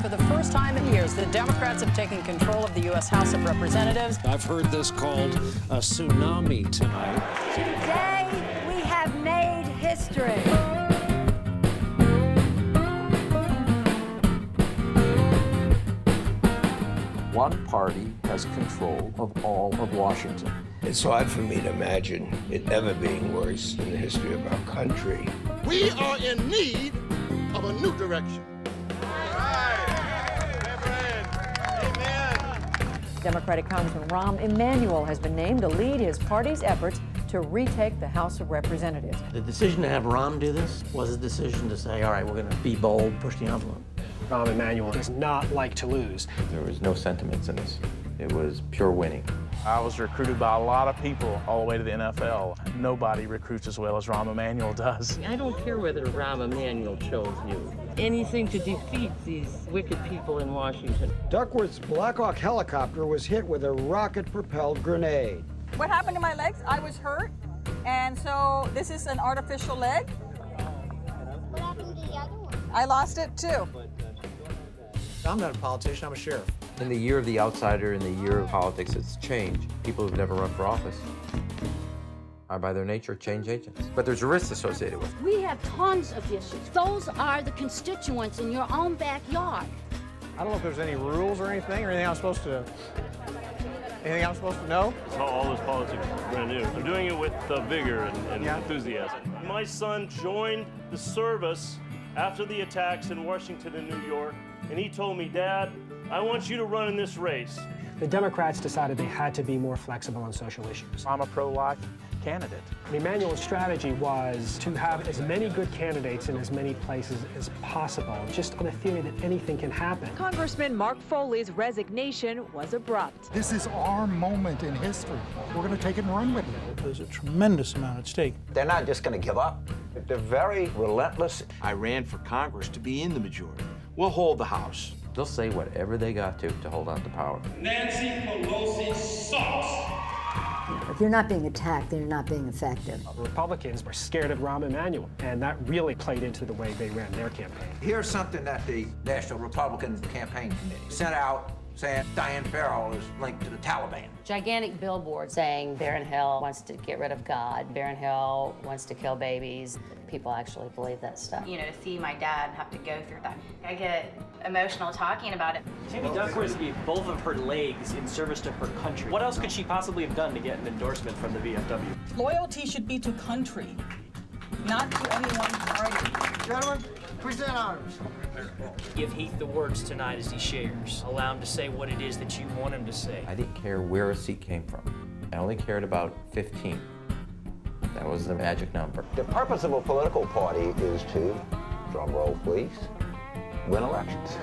For the first time in years, the Democrats have taken control of the U.S. House of Representatives. I've heard this called a tsunami tonight. Today, we have made history. One party has control of all of Washington. It's hard for me to imagine it ever being worse in the history of our country. We are in need of a new direction. Democratic Congressman Rahm Emanuel has been named to lead his party's efforts to retake the House of Representatives. The decision to have Rahm do this was a decision to say, all right, we're going to be bold, push the envelope. Rahm Emanuel does not like to lose. There was no sentiments in this. It was pure winning. I was recruited by a lot of people all the way to the NFL. Nobody recruits as well as Rahm Emanuel does. I don't care whether Rahm Emanuel chose you. Anything to defeat these wicked people in Washington. Duckworth's Black Hawk helicopter was hit with a rocket-propelled grenade. What happened to my legs? I was hurt, and so this is an artificial leg. What happened to the other one? I lost it too. I'm not a politician, I'm a sheriff. In the year of the outsider, in the year of politics, it's change. People who've never run for office are by their nature change agents. But there's risks associated with it. We have tons of issues. Those are the constituents in your own backyard. I don't know if there's any rules or anything I'm supposed to know? It's not all this politics is brand new. I'm doing it with vigor and enthusiasm. My son joined the service after the attacks in Washington and New York, and he told me, Dad, I want you to run in this race. The Democrats decided they had to be more flexible on social issues. I'm a pro-life candidate. Emanuel's strategy was to have as many good candidates in as many places as possible, just on the theory that anything can happen. Congressman Mark Foley's resignation was abrupt. This is our moment in history. We're going to take it and run with it. There's a tremendous amount at stake. They're not just going to give up. They're very relentless. I ran for Congress to be in the majority. We'll hold the House. They'll say whatever they got to hold on to power. Nancy Pelosi sucks. If you're not being attacked, then you're not being effective. Republicans were scared of Rahm Emanuel, and that really played into the way they ran their campaign. Here's something that the National Republican Campaign Committee sent out saying Diane Farrell is linked to the Taliban. Gigantic billboard saying Barron Hill wants to get rid of God, Barron Hill wants to kill babies. People actually believe that stuff. You know, to see my dad have to go through that, I get emotional talking about it. Tammy Duckworth gave both of her legs in service to her country. What else could she possibly have done to get an endorsement from the VFW? Loyalty should be to country, not to any one party. Gentlemen, present arms. Give Heath the words tonight as he shares. Allow him to say what it is that you want him to say. I didn't care where a seat came from. I only cared about 15. That was the magic number. The purpose of a political party is to, drum roll please, win elections.